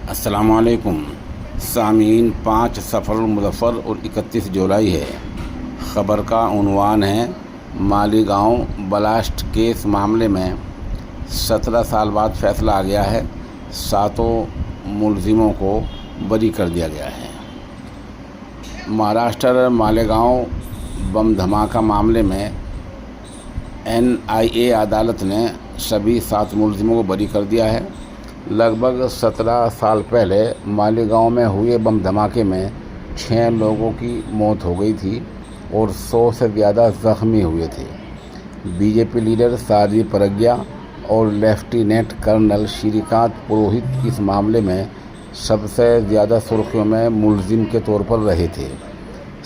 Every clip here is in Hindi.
अस्सलामुअलैकुम सामीन। 5 सफ़र मुज़फ़्फ़र और 31 जुलाई है। ख़बर का उन्वान है, मालीगांव ब्लास्ट केस मामले में 17 साल बाद फ़ैसला आ गया है। 7 मुलज़िमों को बरी कर दिया गया है। महाराष्ट्र मालेगांव बम धमाका मामले में NIA अदालत ने सभी 7 मुलज़िमों को बरी कर दिया है। लगभग 17 साल पहले मालेगांव में हुए बम धमाके में 6 लोगों की मौत हो गई थी और 100 से ज़्यादा ज़ख्मी हुए थे। बीजेपी लीडर साध्वी प्रज्ञा और लेफ्टिनेंट कर्नल श्रीकांत पुरोहित इस मामले में सबसे ज़्यादा सुर्खियों में मुलज़िम के तौर पर रहे थे।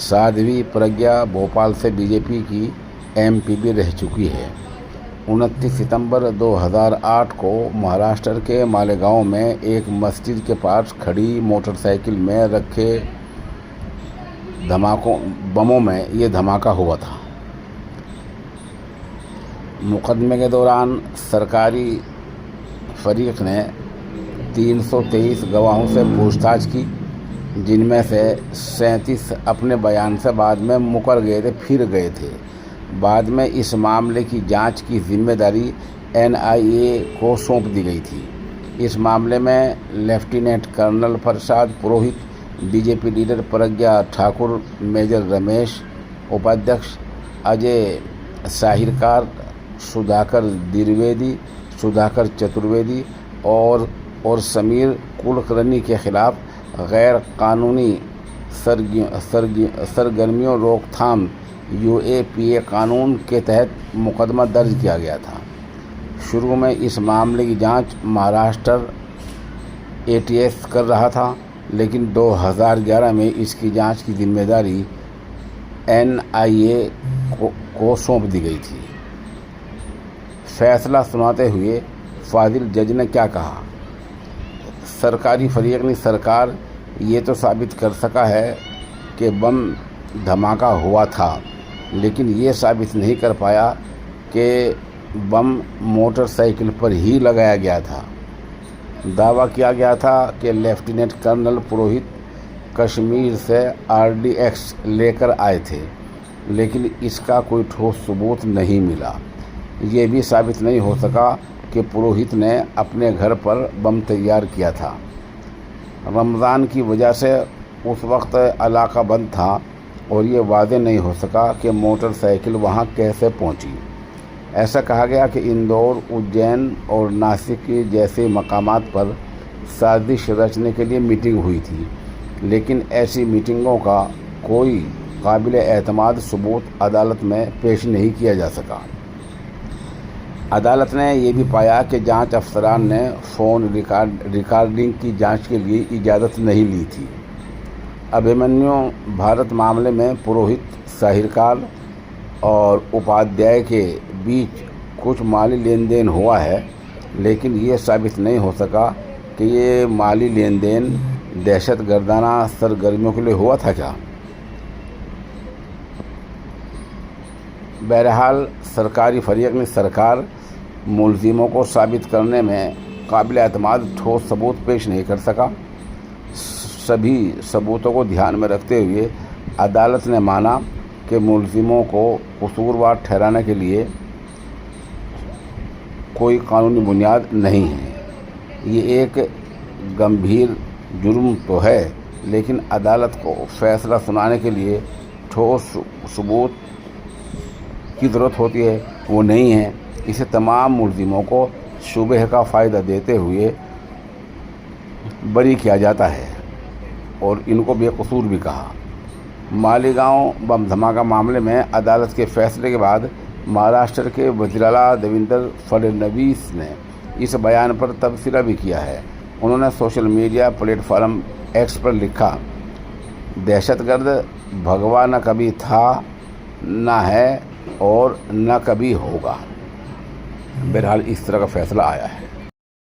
साध्वी प्रज्ञा भोपाल से बीजेपी की MP भी रह चुकी है। 29 सितंबर 2008 को महाराष्ट्र के मालेगांव में एक मस्जिद के पास खड़ी मोटरसाइकिल में रखे बमों में ये धमाका हुआ था। मुकदमे के दौरान सरकारी फरीक ने 323 गवाहों से पूछताछ की, जिनमें से 37 अपने बयान से बाद में मुकर गए थे, फिर गए थे। बाद में इस मामले की जांच की जिम्मेदारी NIA को सौंप दी गई थी। इस मामले में lieutenant colonel Prasad Purohit, BJP leader Pragya Thakur, major Ramesh, उपाध्यक्ष अजय साहिरकार, सुधाकर द्विवेदी, सुधाकर चतुर्वेदी और समीर कुलकर्णी के खिलाफ गैर कानूनी सरगर्मियों रोकथाम UAPA कानून के तहत मुकदमा दर्ज किया गया था। शुरू में इस मामले की जांच महाराष्ट्र ATS कर रहा था, लेकिन 2011 में इसकी जांच की जिम्मेदारी NIA को सौंप दी गई थी। फैसला सुनाते हुए फाजिल जज ने क्या कहा? सरकारी फरीक ने सरकार ये तो साबित कर सका है कि बम धमाका हुआ था, लेकिन ये साबित नहीं कर पाया कि बम मोटरसाइकिल पर ही लगाया गया था। दावा किया गया था कि लेफ्टिनेंट कर्नल पुरोहित कश्मीर से RDX लेकर आए थे, लेकिन इसका कोई ठोस सबूत नहीं मिला। ये भी साबित नहीं हो सका कि पुरोहित ने अपने घर पर बम तैयार किया था। रमज़ान की वजह से उस वक्त इलाका बंद था और ये वाज़ेह नहीं हो सका कि मोटरसाइकिल वहाँ कैसे पहुँची। ऐसा कहा गया कि इंदौर, उज्जैन और नासिक जैसे मकामात पर साजिश रचने के लिए मीटिंग हुई थी, लेकिन ऐसी मीटिंगों का कोई काबिल एतमाद सबूत अदालत में पेश नहीं किया जा सका। अदालत ने यह भी पाया कि जांच अफसरान ने फ़ोन रिकॉर्डिंग की जांच के लिए इजाज़त नहीं ली थी। अभिमन्यु भारत मामले में पुरोहित, साहिरकार और उपाध्याय के बीच कुछ माली लेन देन हुआ है, लेकिन ये साबित नहीं हो सका कि ये माली लेन देन दहशतगर्दाना सरगर्मियों के लिए हुआ था क्या। बहरहाल सरकारी फरीक ने सरकार मुलज़िमों को साबित करने में काबिल एतमाद ठोस सबूत पेश नहीं कर सका। सभी सबूतों को ध्यान में रखते हुए अदालत ने माना कि मुलज़िमों को कसूरवार ठहराने के लिए कोई कानूनी बुनियाद नहीं है। ये एक गंभीर जुर्म तो है, लेकिन अदालत को फैसला सुनाने के लिए ठोस सबूत की ज़रूरत होती है, वो नहीं है। इसे तमाम मुलज़िमों को शुबह का फ़ायदा देते हुए बरी किया जाता है और इनको बेकसूर भी कहा। मालेगांव बम धमाका मामले में अदालत के फैसले के बाद महाराष्ट्र के वज़ीर-ए-आला देवेंद्र फडणवीस ने इस बयान पर तबसरा भी किया है। उन्होंने सोशल मीडिया प्लेटफॉर्म X पर लिखा, दहशतगर्द भगवा न कभी था, न है और न कभी होगा। बहरहाल इस तरह का फैसला आया है।